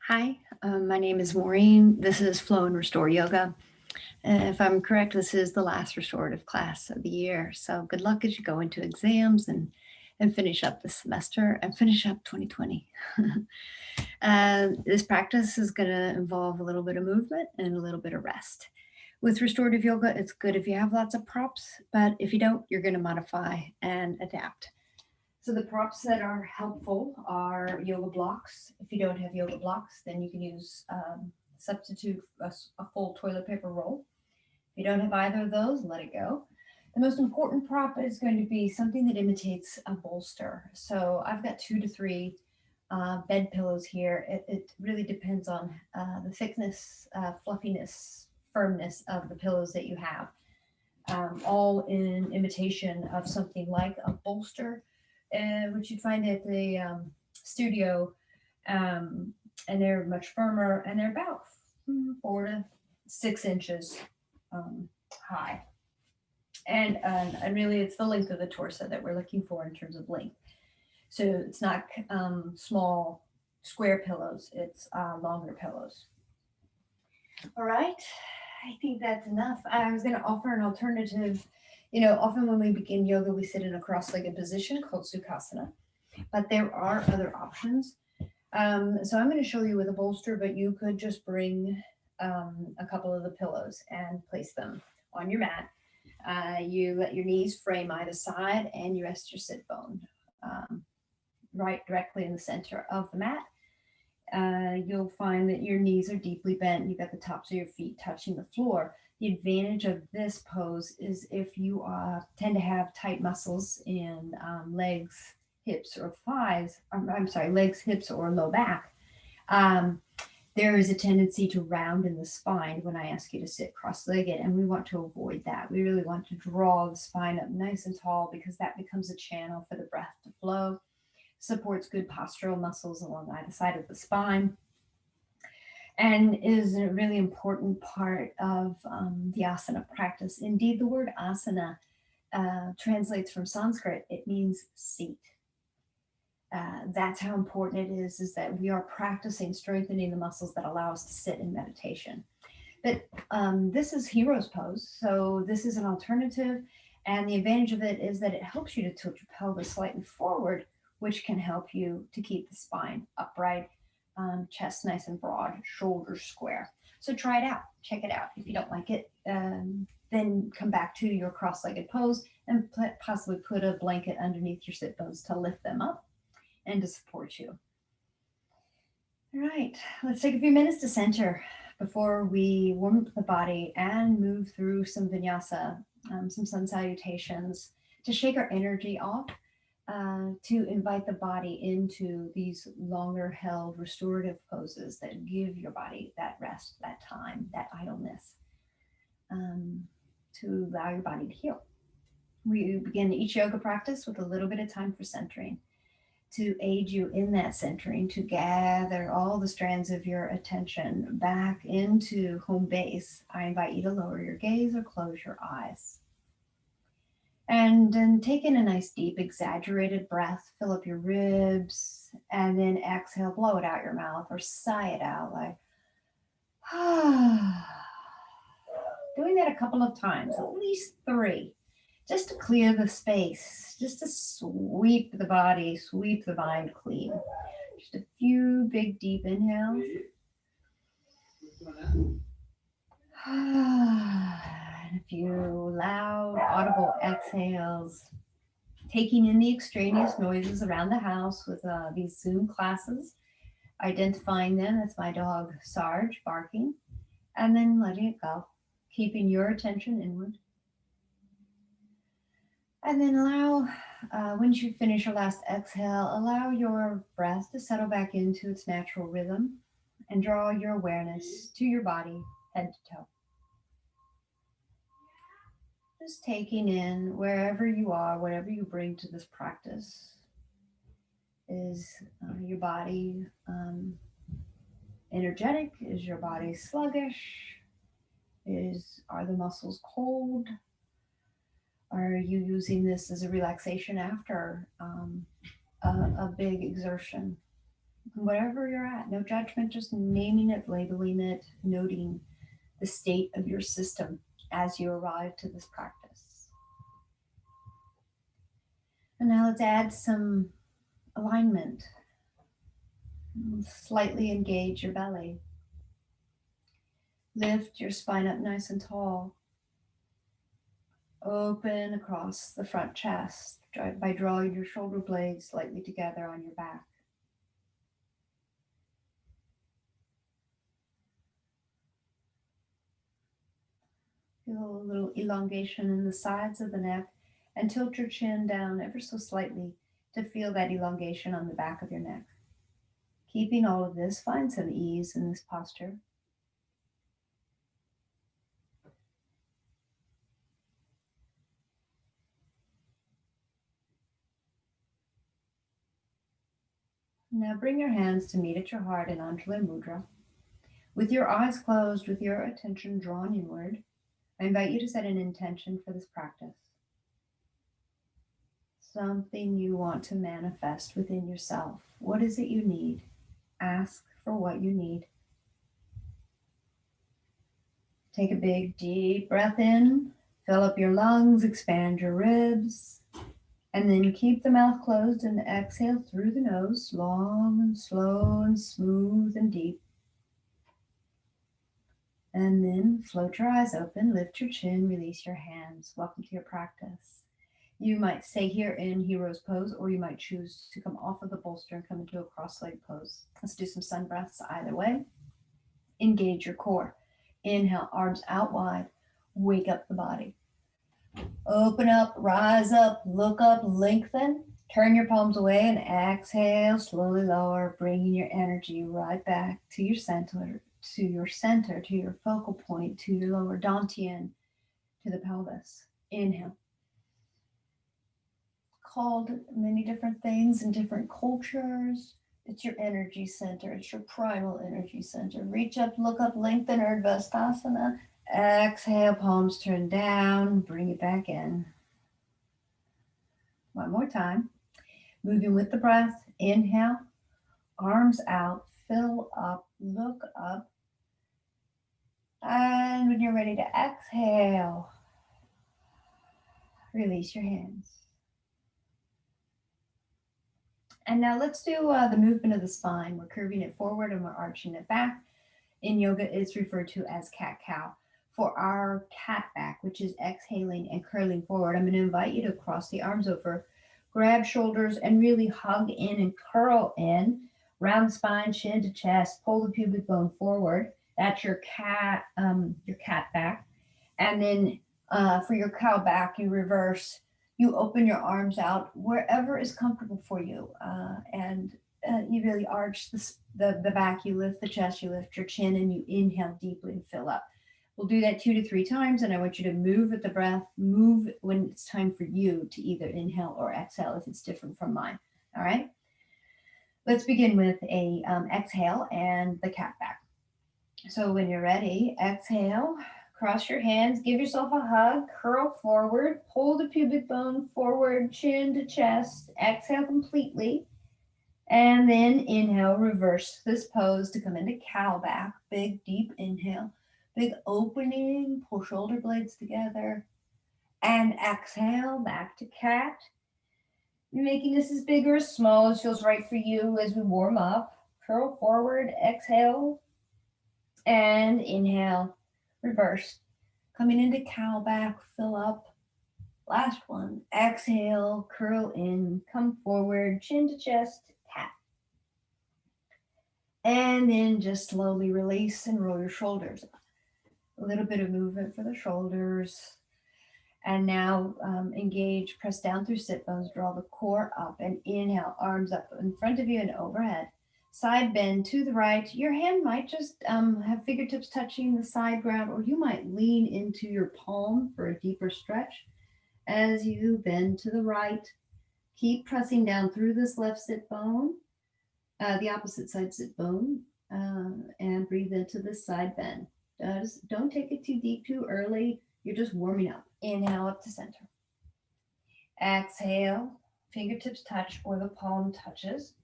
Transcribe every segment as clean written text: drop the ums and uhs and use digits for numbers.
Hi, my name is Maureen. This is Flow and Restore Yoga. If I'm correct, this is the last restorative class of the year. So good luck as you go into exams and finish up this semester and finish up 2020. This practice is going to involve a little bit of movement and a little bit of rest. With restorative yoga, it's good if you have lots of props, but if you don't, you're going to modify and adapt. So the props that are helpful are yoga blocks. If you don't have yoga blocks, then you can use substitute a full toilet paper roll. If you don't have either of those, let it go. The most important prop is going to be something that imitates a bolster. So I've got 2 to 3 bed pillows here. It really depends on the thickness, fluffiness, firmness of the pillows that you have. All in imitation of something like a bolster, which you'd find at the studio, and they're much firmer, and they're about 4 to 6 inches high. And really, it's the length of the torso that we're looking for in terms of length. So it's not small square pillows; it's longer pillows. All right. I think that's enough. I was going to offer an alternative. Often when we begin yoga, we sit in a cross legged position called Sukhasana, but there are other options. So I'm going to show you with a bolster, but you could just bring a couple of the pillows and place them on your mat. You let your knees frame either side and you rest your sit bone right directly in the center of the mat. You'll find that your knees are deeply bent. You've got the tops of your feet touching the floor. The advantage of this pose is if you tend to have tight muscles in legs, hips, or thighs. I'm sorry, legs, hips, or low back. Um, there is a tendency to round in the spine when I ask you to sit cross-legged, and we want to avoid that. We really want to draw the spine up nice and tall because that becomes a channel for the breath to flow, supports good postural muscles along either side of the spine, and is a really important part of the asana practice. Indeed, the word asana translates from Sanskrit. It means seat. That's how important it is that we are practicing strengthening the muscles that allow us to sit in meditation. But this is hero's pose, so this is an alternative, and the advantage of it is that it helps you to tilt your pelvis slightly forward, which can help you to keep the spine upright, chest nice and broad, shoulders square. So try it out, check it out. If you don't like it, then come back to your cross-legged pose and possibly put a blanket underneath your sit bones to lift them up and to support you. All right, let's take a few minutes to center before we warm up the body and move through some vinyasa, some sun salutations, to shake our energy off, to invite the body into these longer held restorative poses that give your body that rest, that time, that idleness, to allow your body to heal. We begin each yoga practice with a little bit of time for centering. To aid you in that centering, to gather all the strands of your attention back into home base, I invite you to lower your gaze or close your eyes. And then take in a nice deep exaggerated breath, fill up your ribs, and then exhale, blow it out your mouth or sigh it out like, ah. Doing that a couple of times, at least 3, just to clear the space, just to sweep the body, sweep the mind clean. Just a few big deep inhales. And a few loud, audible exhales. Taking in the extraneous noises around the house with these Zoom classes, identifying them as my dog Sarge barking, and then letting it go, keeping your attention inward. And then allow, once you finish your last exhale, allow your breath to settle back into its natural rhythm and draw your awareness to your body, head to toe. Just taking in wherever you are, whatever you bring to this practice. Is your body energetic? Is your body sluggish? Are the muscles cold? Are you using this as a relaxation after a big exertion? Wherever you're at, no judgment, just naming it, labeling it, noting the state of your system as you arrive to this practice. And now let's add some alignment. Slightly engage your belly. Lift your spine up nice and tall. Open across the front chest by drawing your shoulder blades slightly together on your back. Feel a little elongation in the sides of the neck and tilt your chin down ever so slightly to feel that elongation on the back of your neck. Keeping all of this, find some ease in this posture. Now bring your hands to meet at your heart in Anjali Mudra. With your eyes closed, with your attention drawn inward, I invite you to set an intention for this practice. Something you want to manifest within yourself. What is it you need? Ask for what you need. Take a big, deep breath in, fill up your lungs, expand your ribs, and then keep the mouth closed and exhale through the nose, long and slow and smooth and deep. And then float your eyes open, lift your chin, release your hands. Welcome to your practice. You might stay here in hero's pose, or you might choose to come off of the bolster and come into a cross-legged pose. Let's do some sun breaths either way. Engage your core. Inhale, arms out wide. Wake up the body. Open up, rise up, look up, lengthen. Turn your palms away and exhale, slowly lower, bringing your energy right back to your center, to your focal point, to your lower dantian, to the pelvis. Inhale. Called many different things in different cultures. It's your energy center. It's your primal energy center. Reach up, look up, lengthen, Urdhva. Exhale, palms turn down, bring it back in. One more time. Moving with the breath. Inhale, arms out, fill up, look up. And when you're ready to exhale, release your hands. And now let's do the movement of the spine. We're curving it forward and we're arching it back. In yoga, it's referred to as cat-cow. For our cat back, which is exhaling and curling forward, I'm going to invite you to cross the arms over, grab shoulders, and really hug in and curl in. Round spine, chin to chest, pull the pubic bone forward. That's your cat back. And then for your cow back, you reverse. You open your arms out wherever is comfortable for you, and you really arch the back. You lift the chest, you lift your chin, and you inhale deeply and fill up. We'll do that 2 to 3 times, and I want you to move with the breath. Move when it's time for you to either inhale or exhale if it's different from mine. All right? Let's begin with a exhale and the cat back. So when you're ready, exhale, cross your hands, give yourself a hug, curl forward, pull the pubic bone forward, chin to chest, exhale completely. And then inhale, reverse this pose to come into cow back. Big, deep inhale. Big opening, pull shoulder blades together. And exhale, back to cat. You're making this as big or as small as feels right for you as we warm up. Curl forward, exhale. And inhale, reverse. Coming into cow back, fill up. Last one, exhale, curl in, come forward, chin to chest, cat. And then just slowly release and roll your shoulders. A little bit of movement for the shoulders. And now engage, press down through sit bones, draw the core up, and inhale, arms up in front of you and overhead. Side bend to the right. Your hand might just have fingertips touching the side ground, or you might lean into your palm for a deeper stretch. As you bend to the right, keep pressing down through this left sit bone, the opposite side sit bone, and breathe into this side bend. Don't take it too deep too early. You're just warming up. Inhale up to center. Exhale, fingertips touch or the palm touches.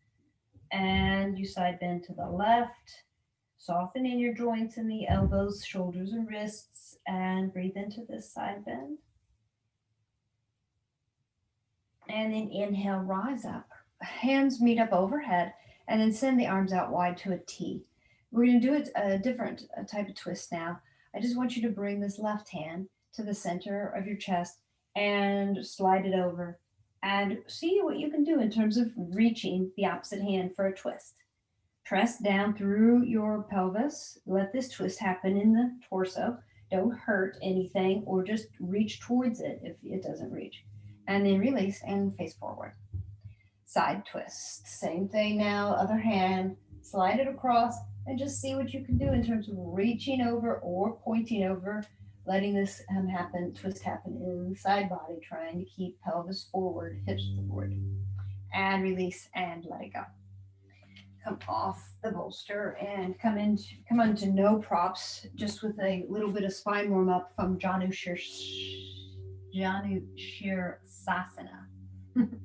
And you side bend to the left. Soften in your joints in the elbows, shoulders, and wrists, and breathe into this side bend. And then inhale, rise up. Hands meet up overhead, and then send the arms out wide to a T. We're going to do a different type of twist now. I just want you to bring this left hand to the center of your chest and slide it over and see what you can do in terms of reaching the opposite hand for a twist. Press down through your pelvis. Let this twist happen in the torso. Don't hurt anything or just reach towards it if it doesn't reach. And then release and face forward. Side twist. Same thing now, other hand. Slide it across and just see what you can do in terms of reaching over or pointing over, letting this twist happen in the side body, trying to keep pelvis forward, hips forward. And release and let it go. Come off the bolster and come onto no props, just with a little bit of spine warm up from Janu Shirsasana.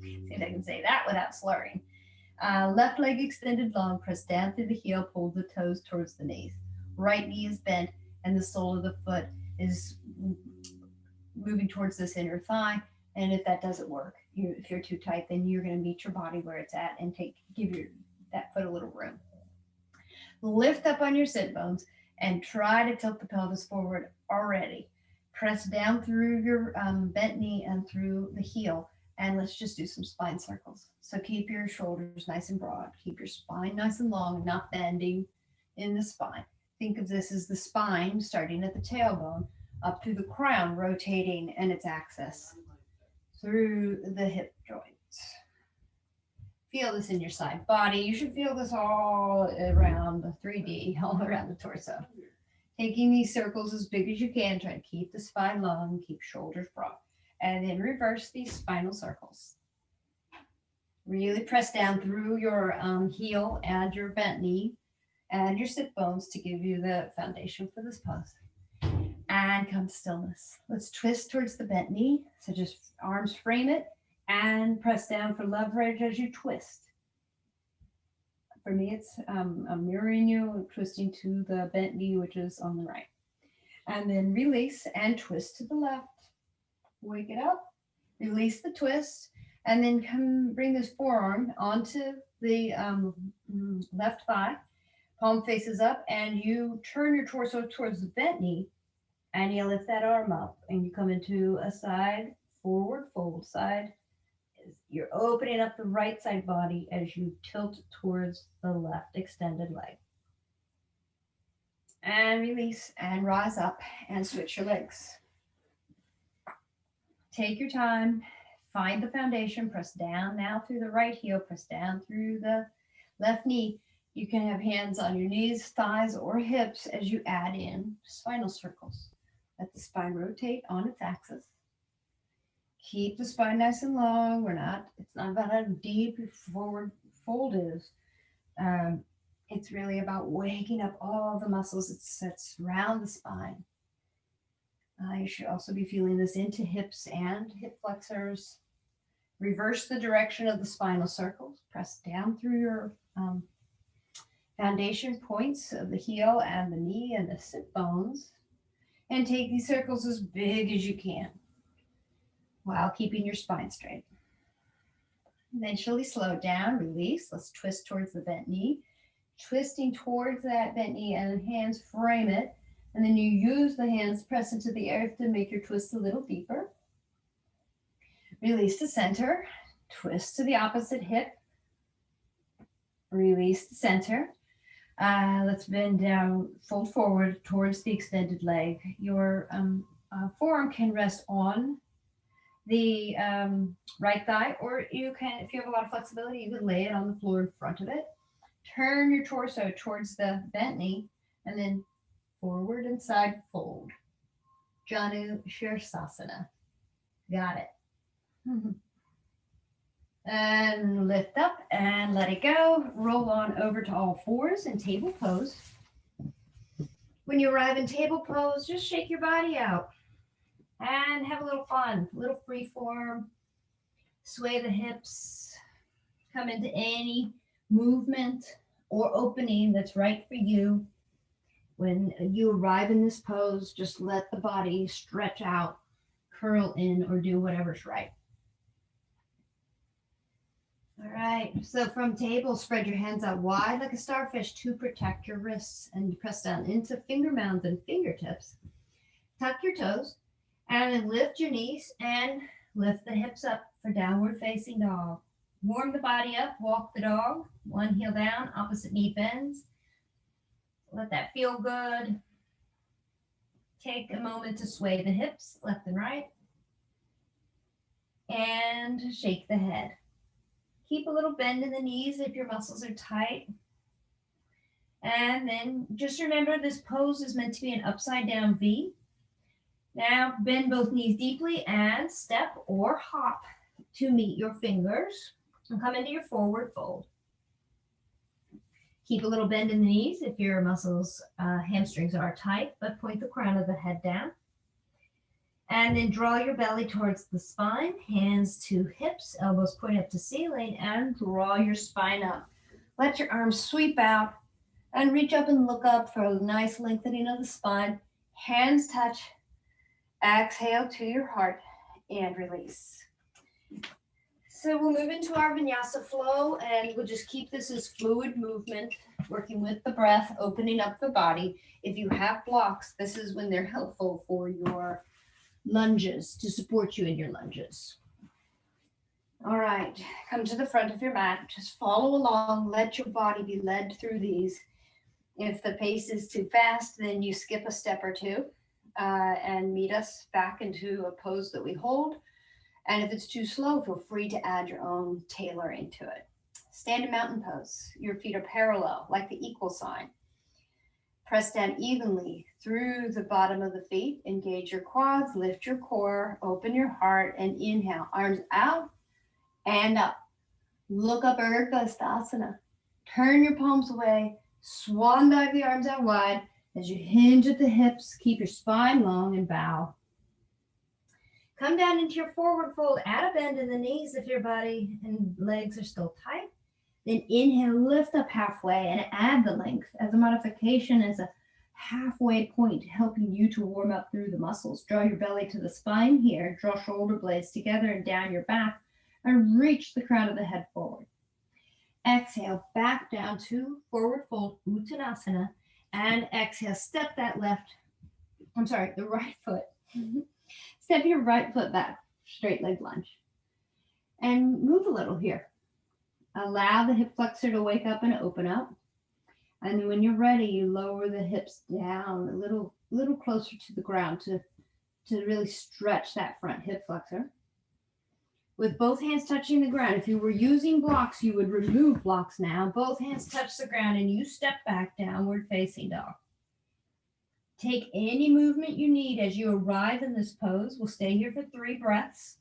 See if I can say that without slurring. Left leg extended long, press down through the heel, pull the toes towards the knees. Right knee is bent, and the sole of the foot is moving towards this inner thigh. And if that doesn't work, if you're too tight, then you're going to meet your body where it's at and give that foot a little room. Lift up on your sit bones and try to tilt the pelvis forward already. Press down through your bent knee and through the heel, and let's just do some spine circles. So keep your shoulders nice and broad. Keep your spine nice and long, not bending in the spine. Think of this as the spine starting at the tailbone, up through the crown, rotating and its axis through the hip joints. Feel this in your side body. You should feel this all around the 3D, all around the torso. Taking these circles as big as you can, try to keep the spine long, keep shoulders broad. And then reverse these spinal circles. Really press down through your heel and your bent knee and your sit bones to give you the foundation for this pose. And come to stillness. Let's twist towards the bent knee. So just arms frame it and press down for leverage as you twist. For me, it's I'm mirroring you, twisting to the bent knee, which is on the right. And then release and twist to the left. Wake it up, release the twist, and then bring this forearm onto the left thigh. Palm faces up, and you turn your torso towards the bent knee, and you lift that arm up, and you come into a side forward fold. Side. You're opening up the right side body as you tilt towards the left extended leg. And release and rise up and switch your legs. Take your time, find the foundation, press down now through the right heel, press down through the left knee. You can have hands on your knees, thighs, or hips as you add in spinal circles. Let the spine rotate on its axis. Keep the spine nice and long. It's not about how deep your forward fold is. It's really about waking up all the muscles that surround the spine. You should also be feeling this into hips and hip flexors. Reverse the direction of the spinal circles. Press down through your foundation points of the heel and the knee and the sit bones. And take these circles as big as you can while keeping your spine straight. Eventually slow down, release. Let's twist towards the bent knee. Twisting towards that bent knee and hands frame it. And then you use the hands, press into the earth to make your twist a little deeper. Release to center. Twist to the opposite hip. Release to center. Let's bend down, fold forward towards the extended leg. Your forearm can rest on the right thigh, or you can, if you have a lot of flexibility, you can lay it on the floor in front of it. Turn your torso towards the bent knee, and then forward and side fold. Janu Shirsasana. Got it. And lift up and let it go. Roll on over to all fours in table pose. When you arrive in table pose, just shake your body out and have a little fun, a little free form. Sway the hips. Come into any movement or opening that's right for you. When you arrive in this pose, just let the body stretch out, curl in, or do whatever's right. All right, so from table, spread your hands out wide like a starfish to protect your wrists, and you press down into finger mounds and fingertips. Tuck your toes, and then lift your knees and lift the hips up for downward facing dog. Warm the body up, walk the dog, one heel down, opposite knee bends. Let that feel good. Take a moment to sway the hips left and right, and shake the head. Keep a little bend in the knees if your muscles are tight. And then just remember, this pose is meant to be an upside down V. Now bend both knees deeply and step or hop to meet your fingers and come into your forward fold. Keep a little bend in the knees if your muscles, hamstrings are tight, but point the crown of the head down. And then draw your belly towards the spine, hands to hips, elbows point up to ceiling, and draw your spine up. Let your arms sweep out and reach up and look up for a nice lengthening of the spine. Hands touch. Exhale to your heart and release. So we'll move into our vinyasa flow, and we'll just keep this as fluid movement, working with the breath, opening up the body. If you have blocks, this is when they're helpful for your lunges, to support you in your lunges. All right, come to the front of your mat. Just follow along. Let your body be led through these. If the pace is too fast, then you skip a step or two and meet us back into a pose that we hold. And if it's too slow, feel free to add your own tailoring to it. Stand in mountain pose. Your feet are parallel, like the equal sign. Press down evenly through the bottom of the feet. Engage your quads, lift your core, open your heart, and inhale. Arms out and up. Look up, Urdhva. Turn your palms away. Swan dive the arms out wide. As you hinge at the hips, keep your spine long and bow. Come down into your forward fold. Add a bend in the knees if your body and legs are still tight. Then inhale, lift up halfway and add the length as a modification, as a halfway point, helping you to warm up through the muscles. Draw your belly to the spine here. Draw shoulder blades together and down your back, and reach the crown of the head forward. Exhale, back down to forward fold, Uttanasana, and exhale, step that the right foot. Step your right foot back, straight leg lunge. And move a little here. Allow the hip flexor to wake up and open up. And then when you're ready, you lower the hips down a little closer to the ground to really stretch that front hip flexor. With both hands touching the ground. If you were using blocks, you would remove blocks now. Both hands touch the ground and you step back, downward facing dog. Take any movement you need as you arrive in this pose. We'll stay here for 3 breaths.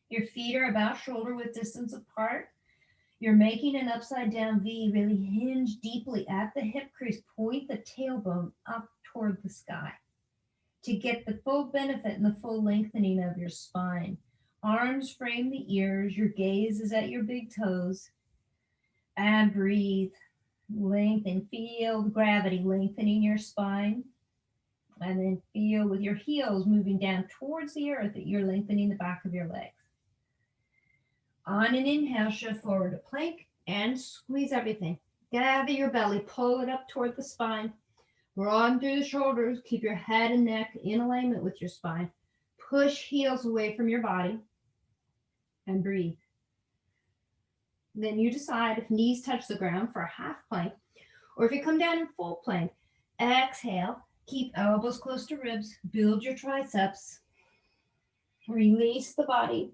Your feet are about shoulder width distance apart. You're making an upside down V. Really hinge deeply at the hip crease. Point the tailbone up toward the sky to get the full benefit and the full lengthening of your spine. Arms frame the ears. Your gaze is at your big toes. And breathe. Lengthen. Feel the gravity lengthening your spine. And then feel with your heels moving down towards the earth that you're lengthening the back of your legs. On an inhale, shift forward to plank and squeeze everything. Gather your belly, pull it up toward the spine. Broaden through the shoulders. Keep your head and neck in alignment with your spine. Push heels away from your body and breathe. Then you decide if knees touch the ground for a half plank, or if you come down in full plank. Exhale, keep elbows close to ribs, build your triceps. Release the body.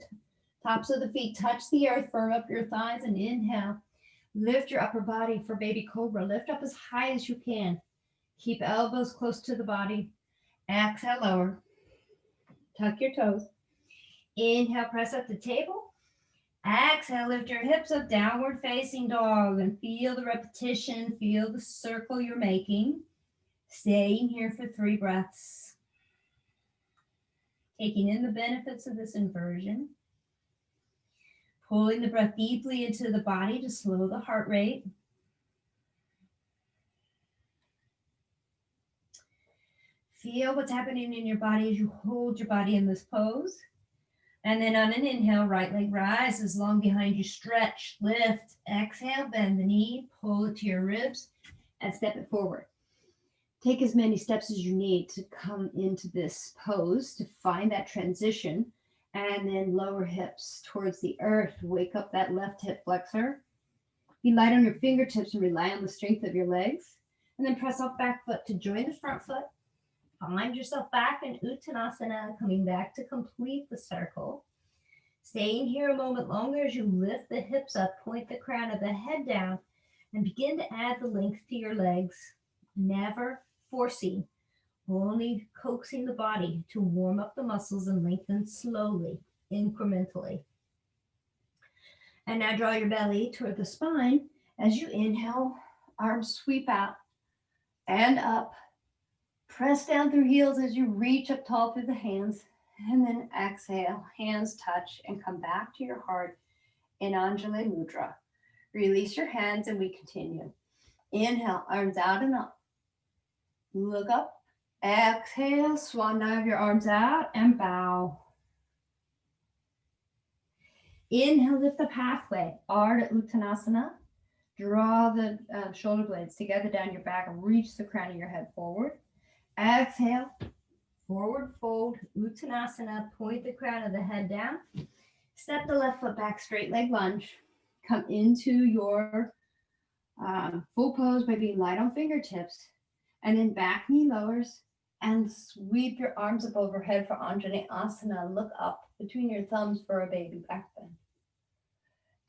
Tops of the feet touch the earth, firm up your thighs, and inhale. Lift your upper body for baby cobra. Lift up as high as you can. Keep elbows close to the body. Exhale, lower. Tuck your toes. Inhale, press up the table. Exhale, lift your hips up, downward facing dog, and feel the repetition. Feel the circle you're making. Staying here for 3 breaths. Taking in the benefits of this inversion. Pulling the breath deeply into the body to slow the heart rate. Feel what's happening in your body as you hold your body in this pose. And then on an inhale, right leg rises long behind you, stretch, lift, exhale, bend the knee, pull it to your ribs, and step it forward. Take as many steps as you need to come into this pose to find that transition, and then lower hips towards the earth. Wake up that left hip flexor. Be light on your fingertips and rely on the strength of your legs. And then press off back foot to join the front foot. Find yourself back in Uttanasana, coming back to complete the circle. Staying here a moment longer as you lift the hips up, point the crown of the head down, and begin to add the length to your legs. Never forcing, only coaxing the body to warm up the muscles and lengthen slowly, incrementally. And now draw your belly toward the spine. As you inhale, arms sweep out and up. Press down through heels as you reach up tall through the hands. And then exhale, hands touch and come back to your heart in Anjali Mudra. Release your hands and we continue. Inhale, arms out and up. Look up. Exhale, swan dive your arms out and bow. Inhale, lift up halfway. Ardha Uttanasana. Draw the shoulder blades together down your back and reach the crown of your head forward. Exhale, forward fold, Uttanasana. Point the crown of the head down. Step the left foot back, straight leg lunge. Come into your full pose by being light on fingertips. And then back knee lowers and sweep your arms up overhead for Anjali Asana. Look up between your thumbs for a baby back bend.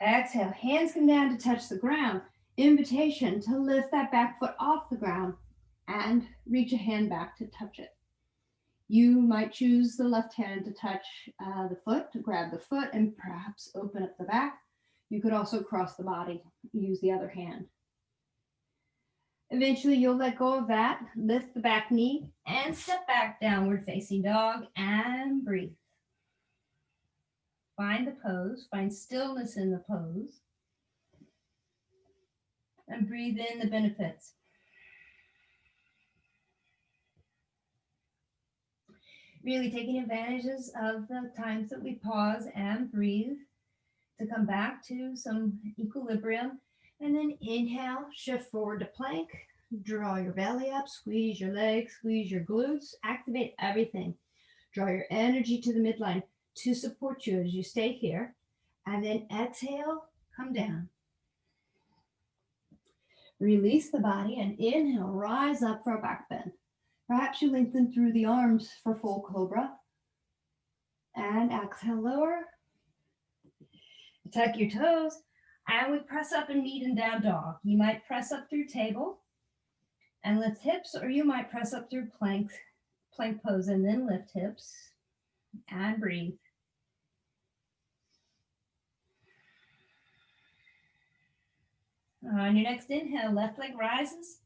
Exhale, hands come down to touch the ground. Invitation to lift that back foot off the ground and reach a hand back to touch it. You might choose the left hand to touch the foot, to grab the foot and perhaps open up the back. You could also cross the body, use the other hand. Eventually you'll let go of that, lift the back knee and step back, downward facing dog, and breathe. Find the pose, find stillness in the pose, and breathe in the benefits. Really taking advantages of the times that we pause and breathe to come back to some equilibrium. And then inhale, shift forward to plank, draw your belly up, squeeze your legs, squeeze your glutes, activate everything. Draw your energy to the midline to support you as you stay here. And then exhale, come down. Release the body and inhale, rise up for a back bend. Perhaps you lengthen through the arms for full cobra. And exhale, lower. Tuck your toes. And we press up and meet in down dog. You might press up through table and lift hips, or you might press up through plank pose and then lift hips and breathe. On your next inhale, left leg rises.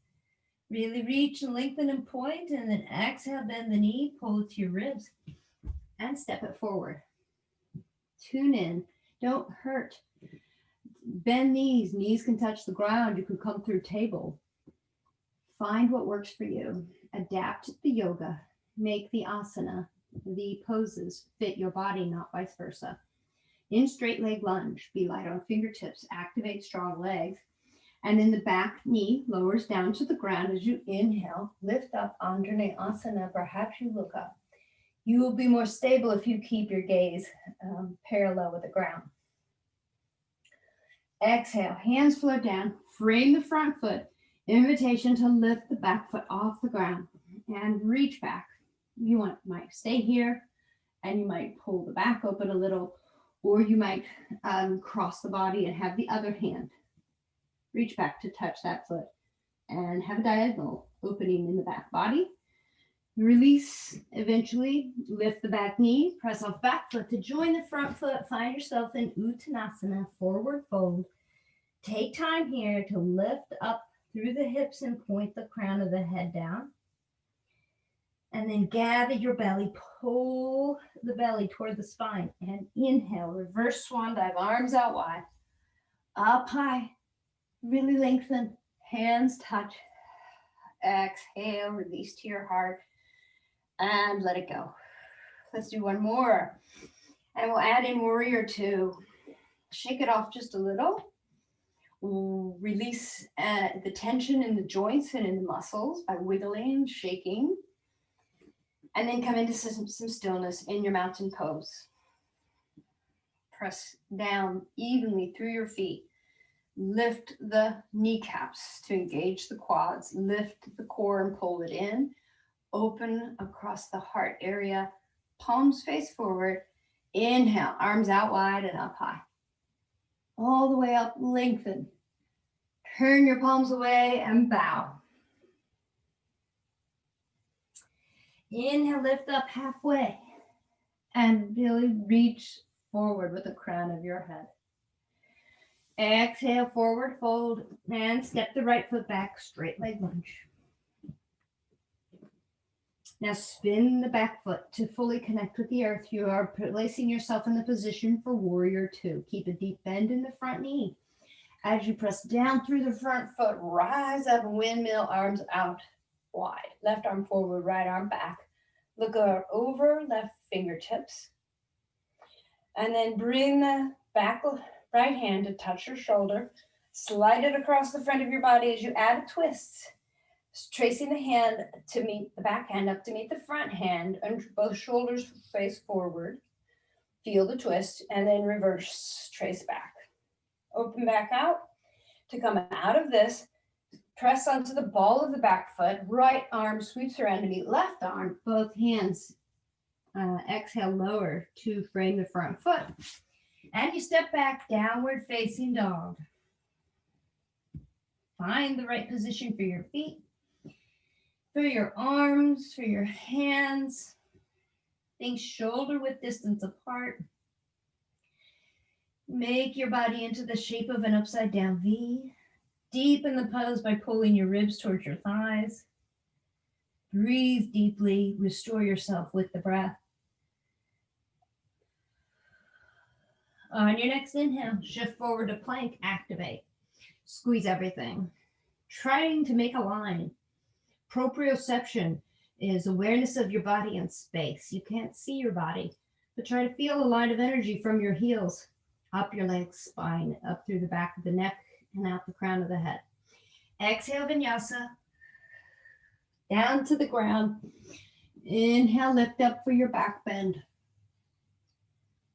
Really reach and lengthen and point, and then exhale, bend the knee, pull it to your ribs, and step it forward. Tune in. Don't hurt. Bend knees. Knees can touch the ground. You can come through table. Find what works for you. Adapt the yoga. Make the asana, the poses fit your body, not vice versa. In straight leg lunge, be light on fingertips. Activate strong legs. And then the back knee lowers down to the ground as you inhale. Lift up, Anjali Asana. Perhaps you look up. You will be more stable if you keep your gaze parallel with the ground. Exhale, hands float down. Frame the front foot. Invitation to lift the back foot off the ground and reach back. You might stay here and you might pull the back open a little, or you might cross the body and have the other hand reach back to touch that foot and have a diagonal opening in the back body. Release, eventually lift the back knee, press off back foot to join the front foot. Find yourself in Uttanasana, forward fold. Take time here to lift up through the hips and point the crown of the head down. And then gather your belly, pull the belly toward the spine, and inhale, reverse swan dive, arms out wide, up high, really lengthen, hands touch. Exhale, release to your heart, and let it go. Let's do one more. And we'll add in warrior two. Shake it off just a little. We'll release the tension in the joints and in the muscles by wiggling, shaking. And then come into some stillness in your mountain pose. Press down evenly through your feet. Lift the kneecaps to engage the quads. Lift the core and pull it in. Open across the heart area. Palms face forward. Inhale, arms out wide and up high. All the way up, lengthen. Turn your palms away and bow. Inhale, lift up halfway and really reach forward with the crown of your head. Exhale, forward fold, and step the right foot back, straight leg lunge. Now spin the back foot to fully connect with the earth. You are placing yourself in the position for warrior two. Keep a deep bend in the front knee. As you press down through the front foot, rise up, windmill, arms out wide. Left arm forward, right arm back. Look over left fingertips. And then bring the back right hand to touch your shoulder. Slide it across the front of your body as you add a twist. Tracing the hand to meet the back hand up to meet the front hand, and both shoulders face forward. Feel the twist, and then reverse, trace back. Open back out. To come out of this, press onto the ball of the back foot. Right arm sweeps around to meet left arm. Both hands exhale lower to frame the front foot. And you step back, downward facing dog. Find the right position for your feet, for your arms, for your hands. Think shoulder width distance apart. Make your body into the shape of an upside down V. Deepen the pose by pulling your ribs towards your thighs. Breathe deeply. Restore yourself with the breath. On your next inhale, shift forward to plank, activate. Squeeze everything. Trying to make a line. Proprioception is awareness of your body in space. You can't see your body, but try to feel a line of energy from your heels, up your legs, spine, up through the back of the neck, and out the crown of the head. Exhale, vinyasa. Down to the ground. Inhale, lift up for your back bend.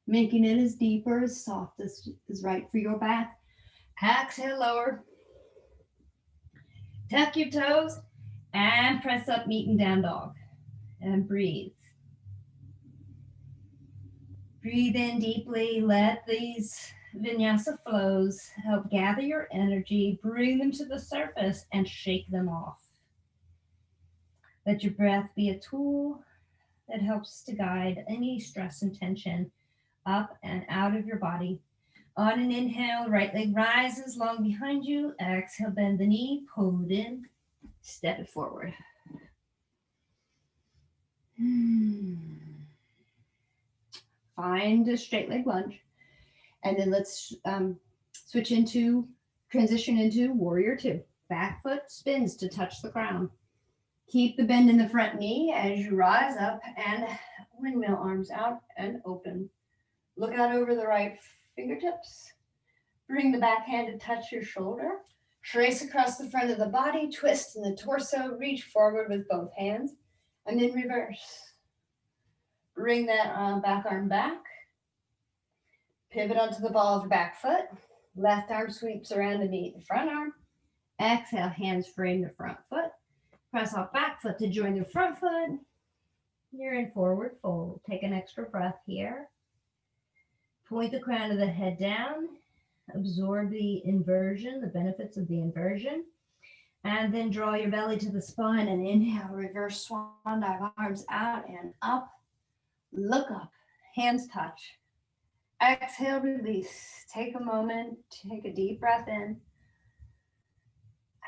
Making it as deep or as soft as is right for your back. Exhale, lower. Tuck your toes and press up, meeting down dog. And breathe. Breathe in deeply. Let these vinyasa flows help gather your energy, bring them to the surface, and shake them off. Let your breath be a tool that helps to guide any stress and tension up and out of your body. On an inhale, right leg rises long behind you. Exhale, bend the knee, pull it in, step it forward. Find a straight leg lunge. And then let's transition into warrior two. Back foot spins to touch the ground. Keep the bend in the front knee as you rise up and windmill, arms out and open. Look out over the right fingertips. Bring the back hand to touch your shoulder. Trace across the front of the body, twist in the torso, reach forward with both hands, and then reverse. Bring that back arm back. Pivot onto the ball of the back foot. Left arm sweeps around to meet the front arm. Exhale, hands frame the front foot. Press off back foot to join the front foot. You're in forward fold. Take an extra breath here. Point the crown of the head down. Absorb the inversion, the benefits of the inversion. And then draw your belly to the spine and inhale, reverse swan dive, arms out and up. Look up, hands touch. Exhale, release. Take a moment, take a deep breath in.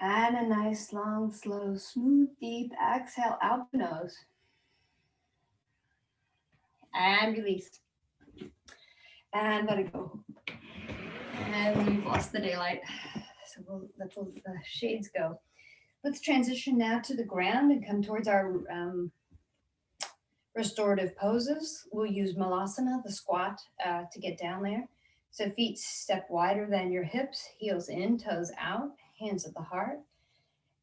And a nice, long, slow, smooth, deep exhale out the nose. and release. And let it go. And we've lost the daylight. So we'll let the shades go. Let's transition now to the ground and come towards our restorative poses. We'll use Malasana, the squat, to get down there. So feet step wider than your hips, heels in, toes out, hands at the heart.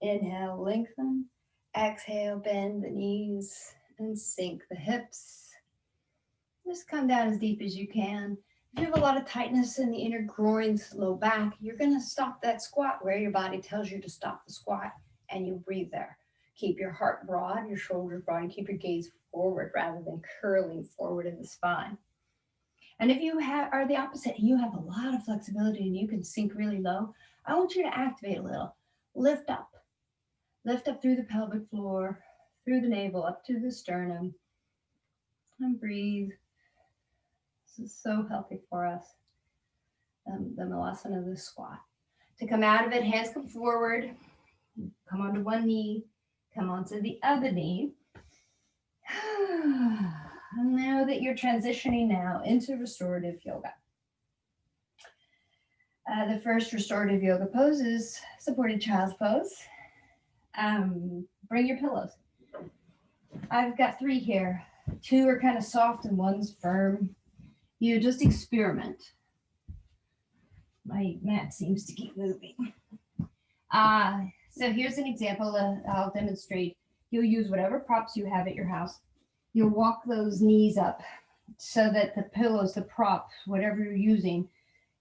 Inhale, lengthen. Exhale, bend the knees and sink the hips. Just come down as deep as you can. If you have a lot of tightness in the inner groins, low back, you're going to stop that squat where your body tells you to stop the squat, and you breathe there. Keep your heart broad, your shoulders broad, and keep your gaze forward rather than curling forward in the spine. And if you are the opposite, you have a lot of flexibility and you can sink really low, I want you to activate a little. Lift up. Lift up through the pelvic floor, through the navel, up to the sternum, and breathe. This is so healthy for us. The Malasana, the squat. To come out of it, hands come forward, come onto one knee, come onto the other knee. And know that you're transitioning now into restorative yoga. The first restorative yoga pose is supported child's pose. Bring your pillows. I've got 3 here. 2 are kind of soft and 1's firm. You just experiment. My mat seems to keep moving. So here's an example. I'll demonstrate. You'll use whatever props you have at your house. You'll walk those knees up so that the pillows, the props, whatever you're using,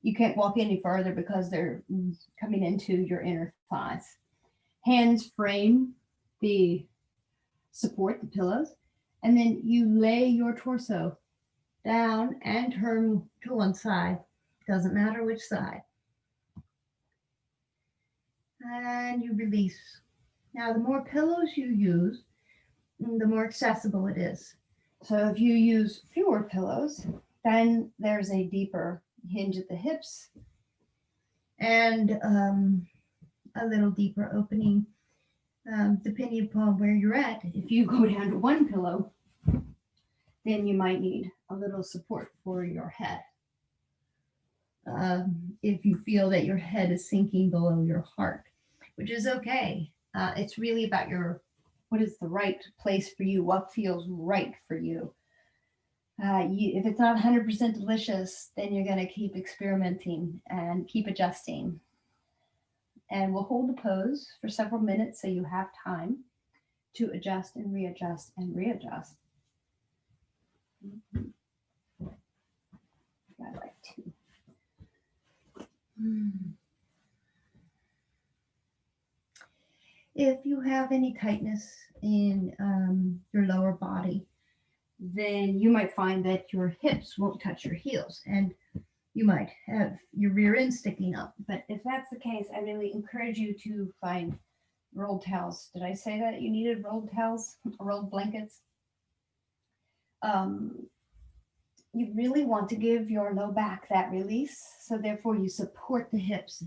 you can't walk any farther because they're coming into your inner thighs. Hands frame the support, the pillows, and then you lay your torso down and turn to one side. Doesn't matter which side. And you release. Now, the more pillows you use, the more accessible it is. So if you use fewer pillows, then there's a deeper hinge at the hips and a little deeper opening, depending upon where you're at. If you go down to 1 pillow, then you might need a little support for your head. If you feel that your head is sinking below your heart, which is okay. It's really about what is the right place for you, what feels right for you. If it's not 100% delicious, then you're going to keep experimenting and keep adjusting. And we'll hold the pose for several minutes so you have time to adjust and readjust and readjust. I'd like to. If you have any tightness in your lower body, then you might find that your hips won't touch your heels and you might have your rear end sticking up. But if that's the case, I really encourage you to find rolled towels. Did I say that you needed rolled towels, rolled blankets? You really want to give your low back that release. So therefore you support the hips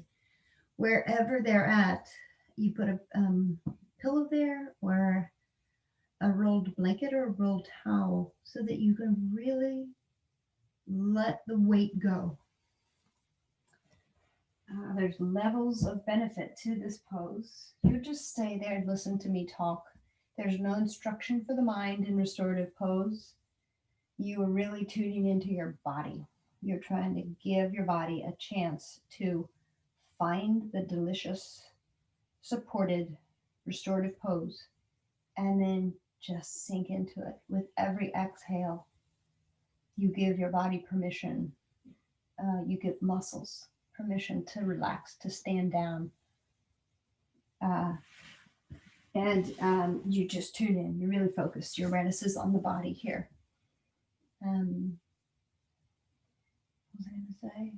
wherever they're at. You put a pillow there or a rolled blanket or a rolled towel so that you can really let the weight go. There's levels of benefit to this pose. You just stay there and listen to me talk. There's no instruction for the mind in restorative pose. You are really tuning into your body. You're trying to give your body a chance to find the delicious, supported, restorative pose, and then just sink into it. With every exhale, you give your body permission. You give muscles permission to relax, to stand down. And you just tune in. You're really focused. Your awareness is on the body here. What was I going to say?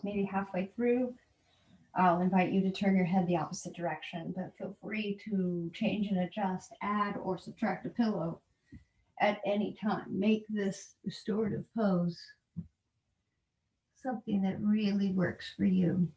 Maybe halfway through. I'll invite you to turn your head the opposite direction, but feel free to change and adjust, add or subtract a pillow at any time. Make this restorative pose something that really works for you.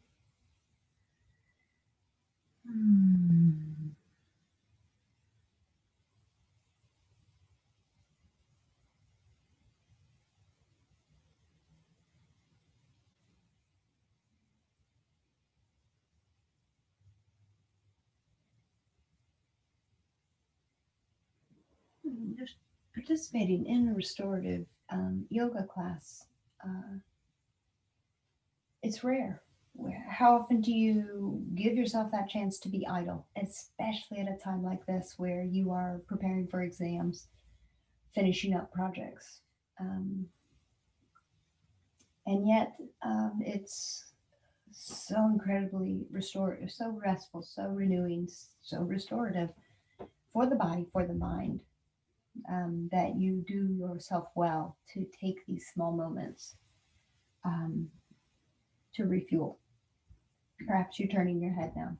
Just participating in a restorative yoga class, it's rare. How often do you give yourself that chance to be idle, especially at a time like this where you are preparing for exams, finishing up projects? Um, and yet, it's so incredibly restorative, so restful, so renewing, so restorative for the body, for the mind, that you do yourself well to take these small moments um, to refuel. Perhaps you're turning your head now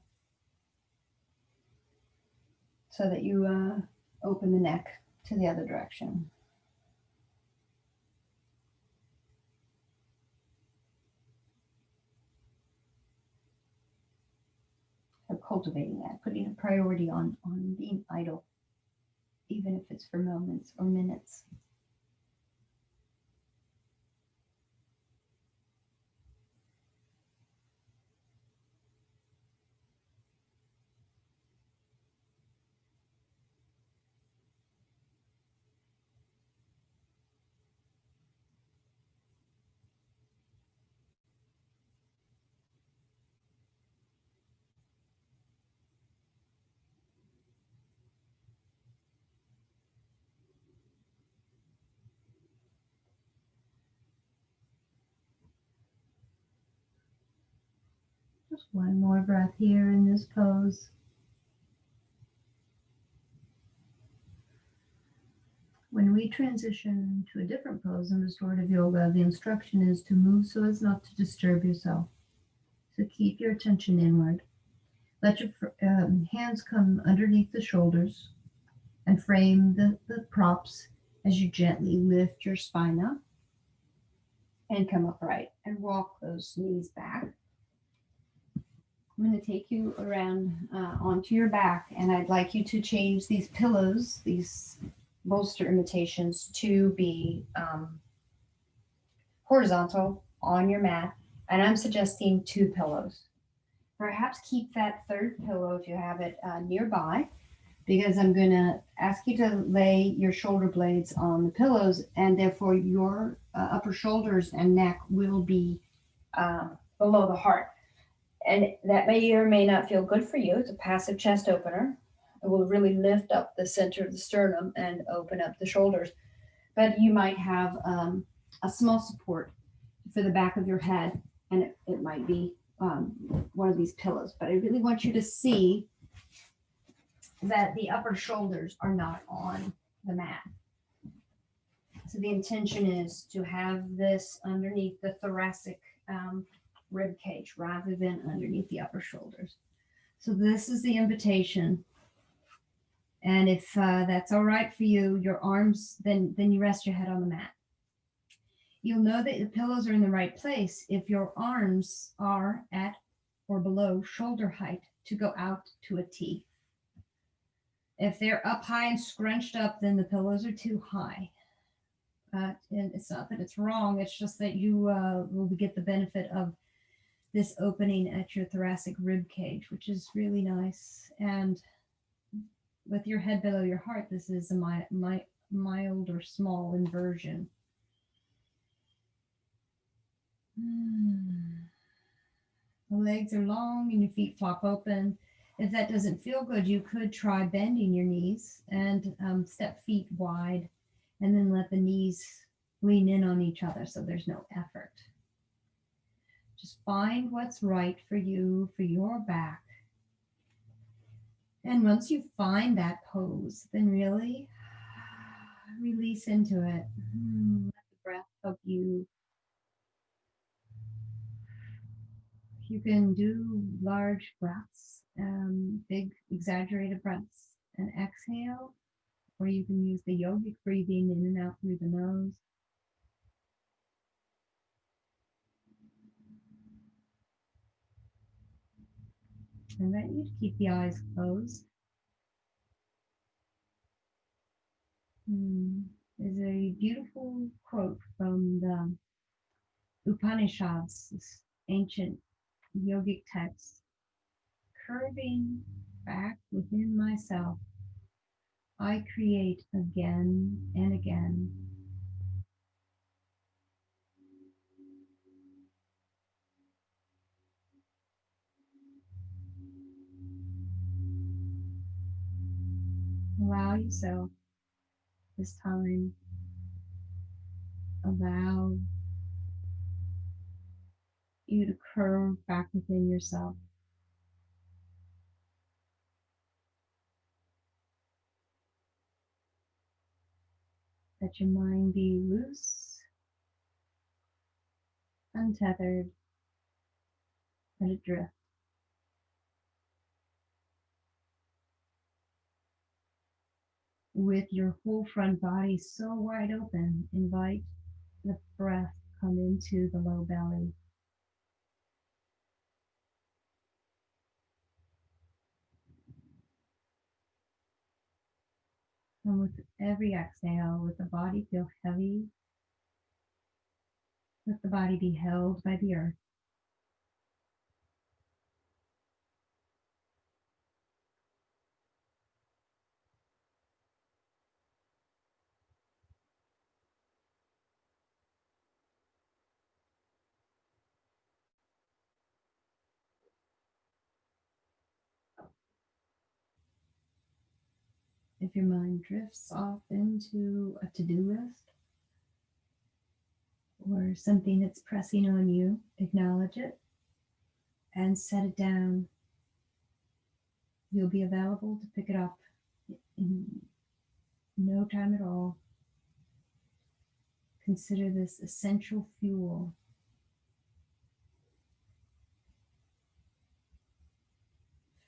so that you open the neck to the other direction. So cultivating that, putting a priority on being idle, even if it's for moments or minutes. Just one more breath here in this pose. When we transition to a different pose in restorative yoga, the instruction is to move so as not to disturb yourself. So keep your attention inward. Let your hands come underneath the shoulders and frame the props as you gently lift your spine up and come upright and walk those knees back. I'm going to take you around onto your back, and I'd like you to change these pillows, these bolster imitations, to be horizontal on your mat. And I'm suggesting 2 pillows. Perhaps keep that third pillow if you have it nearby, because I'm going to ask you to lay your shoulder blades on the pillows, and therefore your upper shoulders and neck will be below the heart. And that may or may not feel good for you. It's a passive chest opener. It will really lift up the center of the sternum and open up the shoulders. But you might have a small support for the back of your head, and it might be one of these pillows. But I really want you to see that the upper shoulders are not on the mat. So the intention is to have this underneath the thoracic rib cage rather than underneath the upper shoulders. So this is the invitation. And if that's all right for you, your arms, then you rest your head on the mat. You'll know that the pillows are in the right place if your arms are at or below shoulder height to go out to a T. If they're up high and scrunched up, then the pillows are too high. And it's not that it's wrong, it's just that you will get the benefit of this opening at your thoracic rib cage, which is really nice. And with your head below your heart, this is a mild or small inversion. The legs are long and your feet flop open. If that doesn't feel good, you could try bending your knees and step feet wide, and then let the knees lean in on each other so there's no effort. Just find what's right for you, for your back. And once you find that pose, then really release into it. Let the breath help you You can do large breaths, big exaggerated breaths, and exhale, or you can use the yogic breathing in and out through the nose. I invite you to keep the eyes closed. There's a beautiful quote from the Upanishads, this ancient yogic text. Curving back within myself, I create again and again. Allow yourself this time. Allow you to curve back within yourself. Let your mind be loose, untethered, let it drift. With your whole front body so wide open, invite the breath come into the low belly. And with every exhale, let the body feel heavy. Let the body be held by the earth. If your mind drifts off into a to-do list or something that's pressing on you, acknowledge it and set it down. You'll be available to pick it up in no time at all. Consider this essential fuel.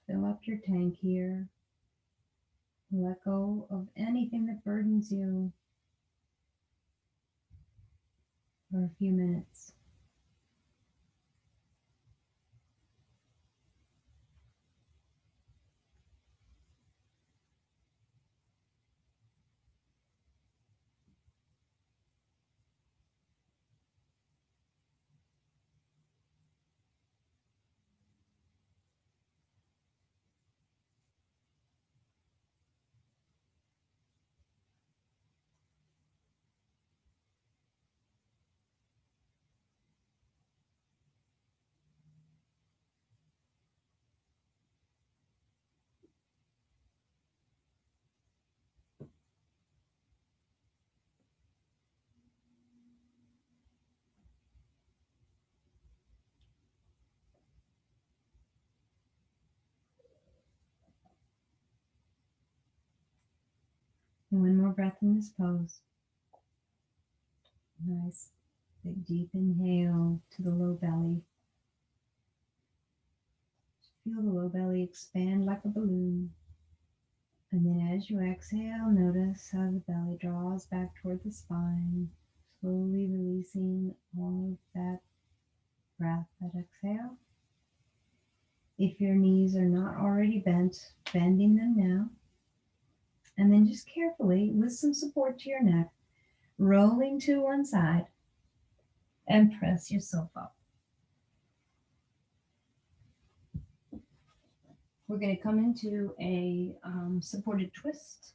Fill up your tank here. Let go of anything that burdens you for a few minutes. And one more breath in this pose. Nice, big, deep inhale to the low belly. Feel the low belly expand like a balloon. And then as you exhale, notice how the belly draws back toward the spine, slowly releasing all of that breath, that exhale. If your knees are not already bent, bending them now. And then just carefully, with some support to your neck, rolling to one side and press yourself up. We're going to come into a supported twist.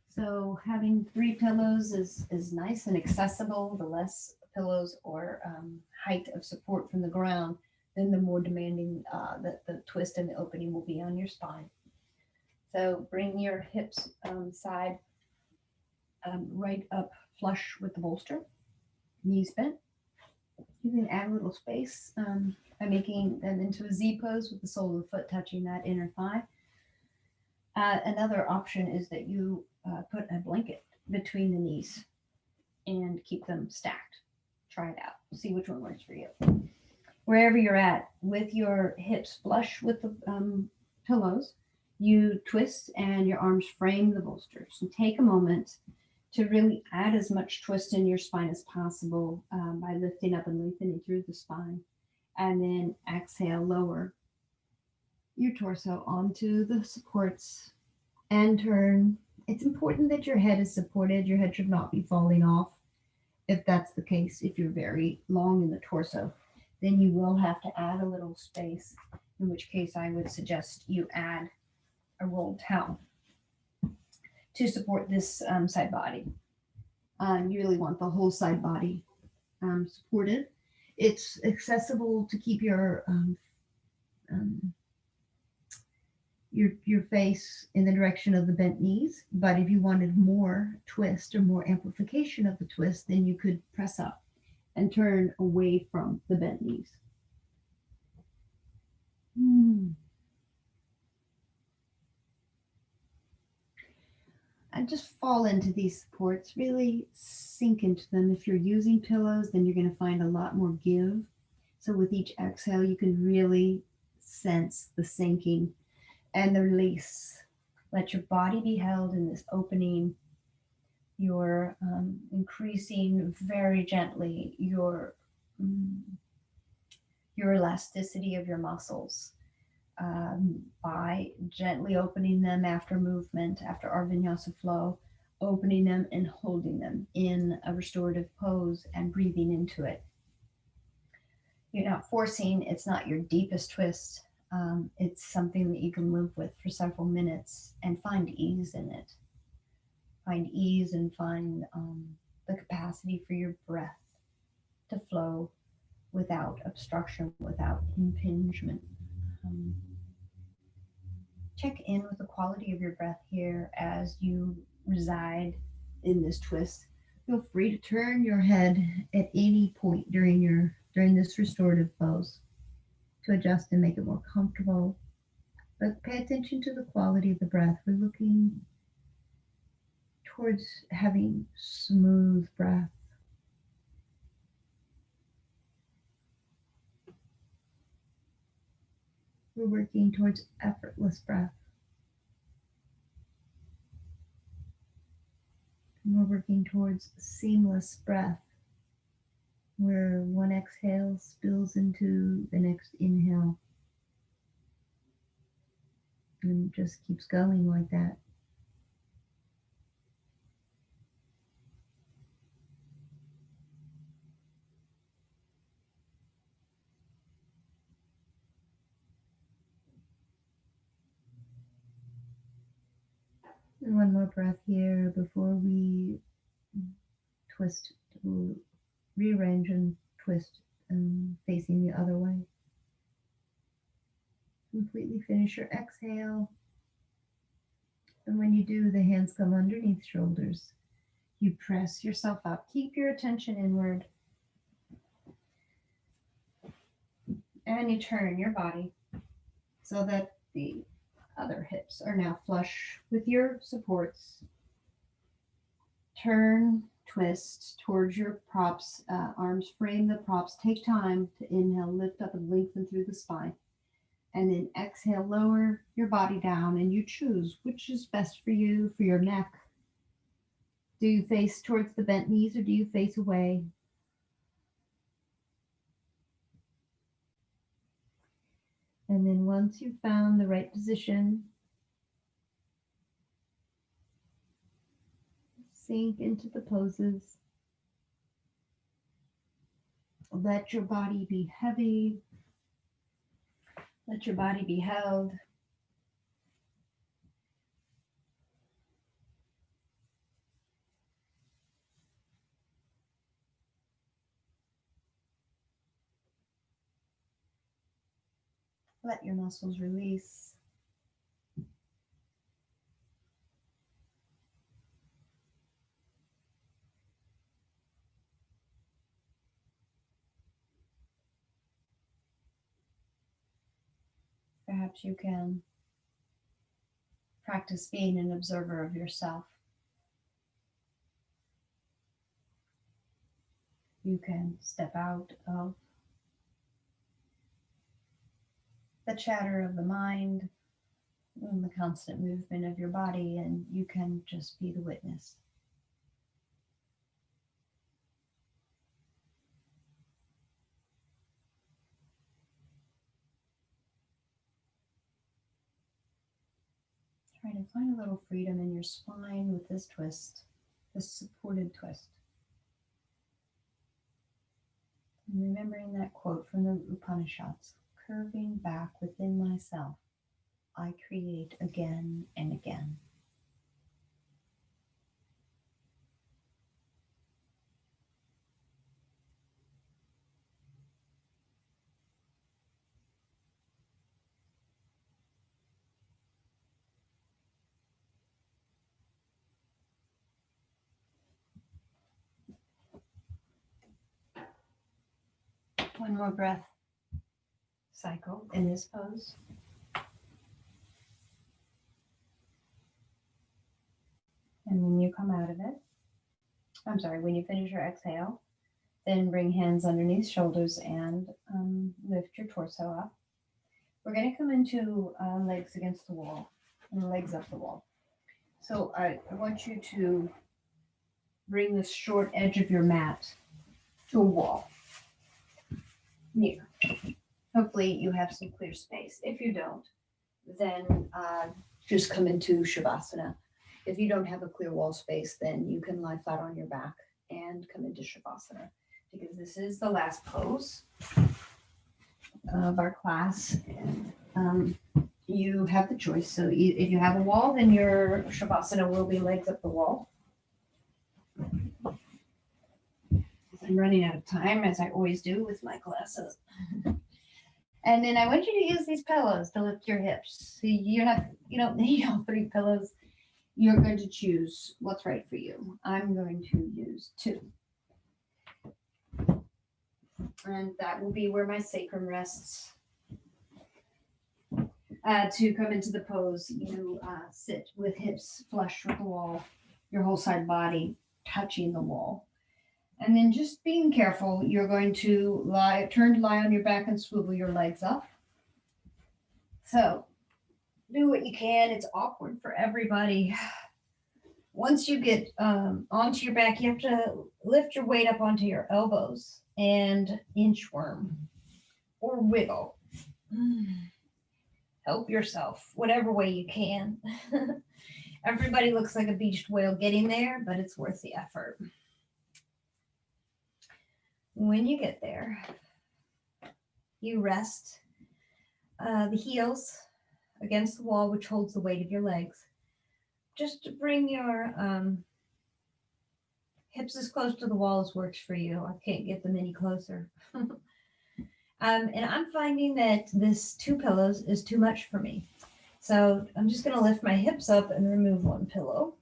So having 3 pillows is nice and accessible. The less pillows or height of support from the ground, then the more demanding the twist and the opening will be on your spine. So bring your hips side right up flush with the bolster, knees bent. You can add a little space by making them into a Z pose with the sole of the foot touching that inner thigh. Another option is that you put a blanket between the knees and keep them stacked. Try it out. See which one works for you. wherever you're at, with your hips flush with the pillows, you twist and your arms frame the bolsters. And take a moment to really add as much twist in your spine as possible by lifting up and lengthening through the spine. And then exhale, lower your torso onto the supports and turn. It's important that your head is supported. Your head should not be falling off. If that's the case, if you're very long in the torso, then you will have to add a little space, in which case I would suggest you add a rolled towel to support this side body. You really want the whole side body supported. It's accessible to keep your face in the direction of the bent knees, but if you wanted more twist or more amplification of the twist, then you could press up and turn away from the bent knees. And just fall into these supports, really sink into them. If you're using pillows, then you're going to find a lot more give. So with each exhale, you can really sense the sinking and the release. Let your body be held in this opening. You're increasing very gently your elasticity of your muscles by gently opening them after movement, after our vinyasa flow, opening them and holding them in a restorative pose and breathing into it. You're not forcing, it's not your deepest twist. It's something that you can live with for several minutes and find ease in it. Find ease and find the capacity for your breath to flow without obstruction, without impingement. Check in with the quality of your breath here as you reside in this twist. Feel free to turn your head at any point during this restorative pose to adjust and make it more comfortable. But pay attention to the quality of the breath. We're looking towards having smooth breath. We're working towards effortless breath. And we're working towards seamless breath, where one exhale spills into the next inhale. And just keeps going like that. And one more breath here before we twist, to rearrange and twist facing the other way. Completely finish your exhale. And when you do, the hands come underneath shoulders. You press yourself up. Keep your attention inward. And you turn your body so that the other hips are now flush with your supports. Turn, twist towards your props. Arms frame the props. Take time to inhale, lift up and lengthen through the spine. And then exhale, lower your body down, and you choose which is best for you, for your neck. Do you face towards the bent knees or do you face away? And then once you've found the right position, sink into the poses. Let your body be heavy. Let your body be held. Let your muscles release. Perhaps you can practice being an observer of yourself. You can step out of the chatter of the mind and the constant movement of your body, and you can just be the witness. Try to find a little freedom in your spine with this twist, this supported twist. And remembering that quote from the Upanishads, curving back within myself, I create again and again. One more breath cycle in this pose. And when you come out of it, when you finish your exhale, then bring hands underneath shoulders and lift your torso up. We're going to come into legs against the wall and legs up the wall. So I want you to bring the short edge of your mat to a wall. Near. Hopefully you have some clear space. If you don't, then just come into Shavasana. If you don't have a clear wall space, then you can lie flat on your back and come into Shavasana, because this is the last pose of our class. You have the choice. So if you have a wall, then your Shavasana will be legs up the wall. I'm running out of time, as I always do with my classes. And then I want you to use these pillows to lift your hips. So you don't need all 3 pillows. You're going to choose what's right for you. I'm going to use 2. And that will be where my sacrum rests. To come into the pose, you sit with hips flush with the wall, your whole side body touching the wall. And then just being careful, you're going to lie on your back and swivel your legs up. So do what you can. It's awkward for everybody. Once you get onto your back, you have to lift your weight up onto your elbows and inchworm or wiggle. Help yourself, whatever way you can. Everybody looks like a beached whale getting there, but it's worth the effort. When you get there, you rest the heels against the wall, which holds the weight of your legs. Just to bring your hips as close to the wall as works for you. I can't get them any closer. And I'm finding that this 2 pillows is too much for me. So I'm just going to lift my hips up and remove 1 pillow.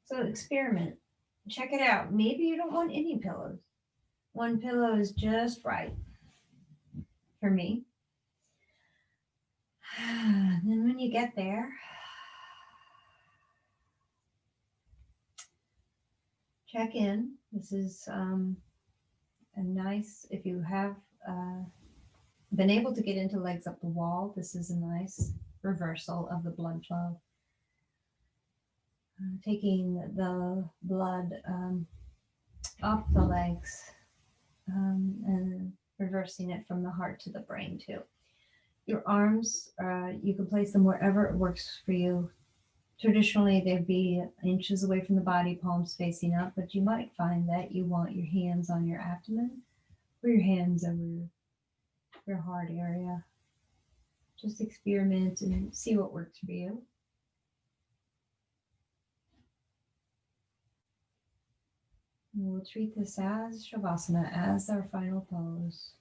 So experiment. Check it out. Maybe you don't want any pillows. 1 pillow is just right for me. Then when you get there, check in. This is a nice, if you have been able to get into legs up the wall, this is a nice reversal of the blood flow. Taking the blood up the legs and reversing it from the heart to the brain too. Your arms, you can place them wherever it works for you. Traditionally, they'd be inches away from the body, palms facing up, but you might find that you want your hands on your abdomen or your hands over your heart area. Just experiment and see what works for you. And we'll treat this as Shavasana, as our final pose.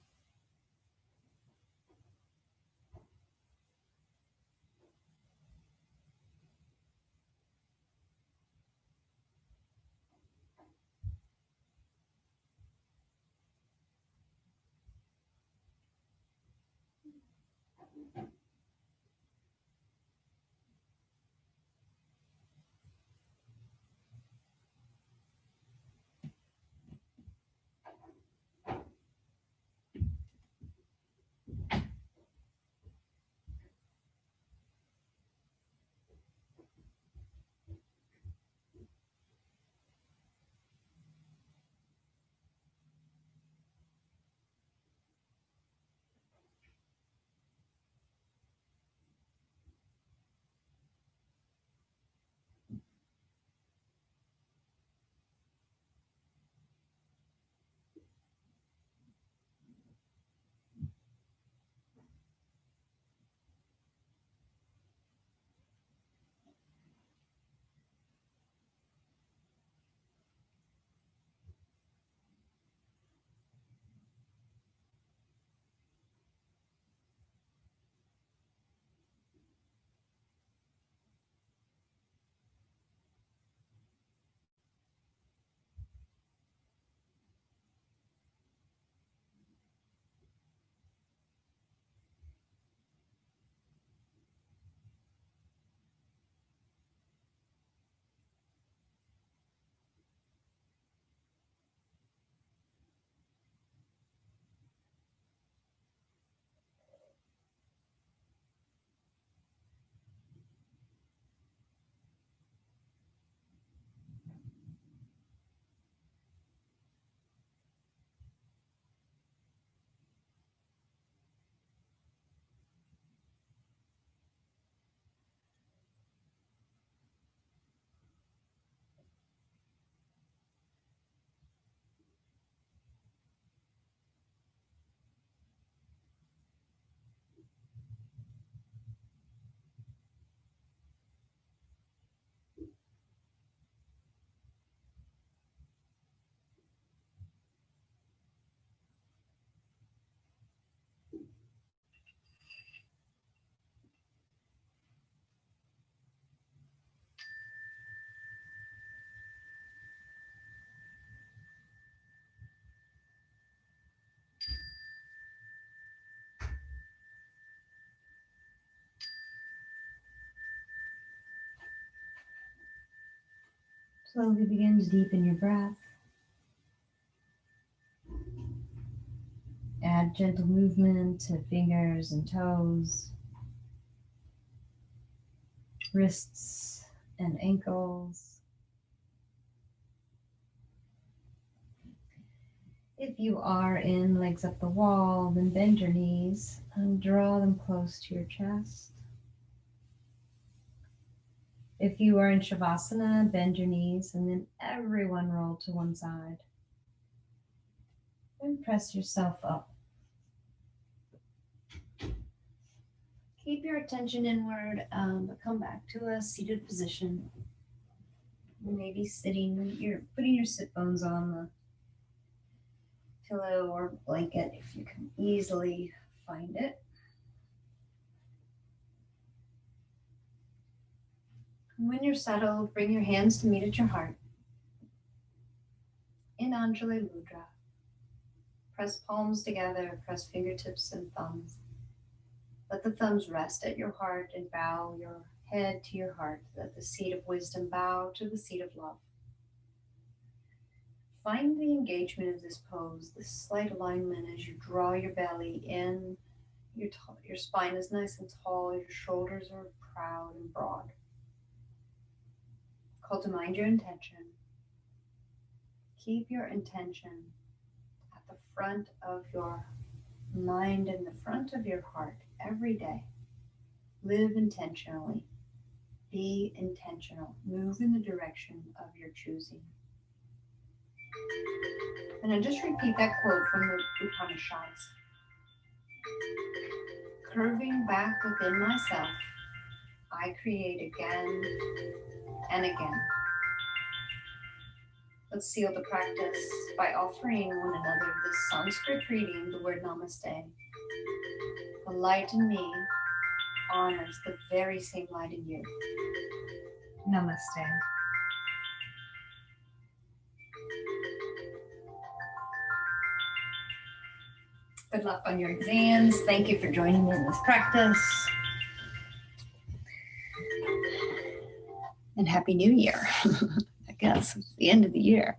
Slowly begin to deepen your breath. Add gentle movement to fingers and toes, wrists and ankles. If you are in legs up the wall, then bend your knees and draw them close to your chest. If you are in Shavasana, bend your knees and then everyone roll to one side. Then press yourself up. Keep your attention inward, but come back to a seated position. Maybe sitting, you're putting your sit bones on the pillow or blanket if you can easily find it. And when you're settled, bring your hands to meet at your heart. In Anjali Mudra. Press palms together, press fingertips and thumbs. Let the thumbs rest at your heart and bow your head to your heart. Let the seat of wisdom bow to the seat of love. Find the engagement of this pose, this slight alignment as you draw your belly in. Your spine is nice and tall, your shoulders are proud and broad. Call to mind your intention. Keep your intention at the front of your mind and the front of your heart every day. Live intentionally. Be intentional. Move in the direction of your choosing. And then just repeat that quote from the Upanishads. Curving back within myself, I create again and again. Let's seal the practice by offering one another this Sanskrit reading, the word Namaste. The light in me honors the very same light in you. Namaste. Good luck on your exams. Thank you for joining me in this practice. And Happy New Year. I guess it's the end of the year.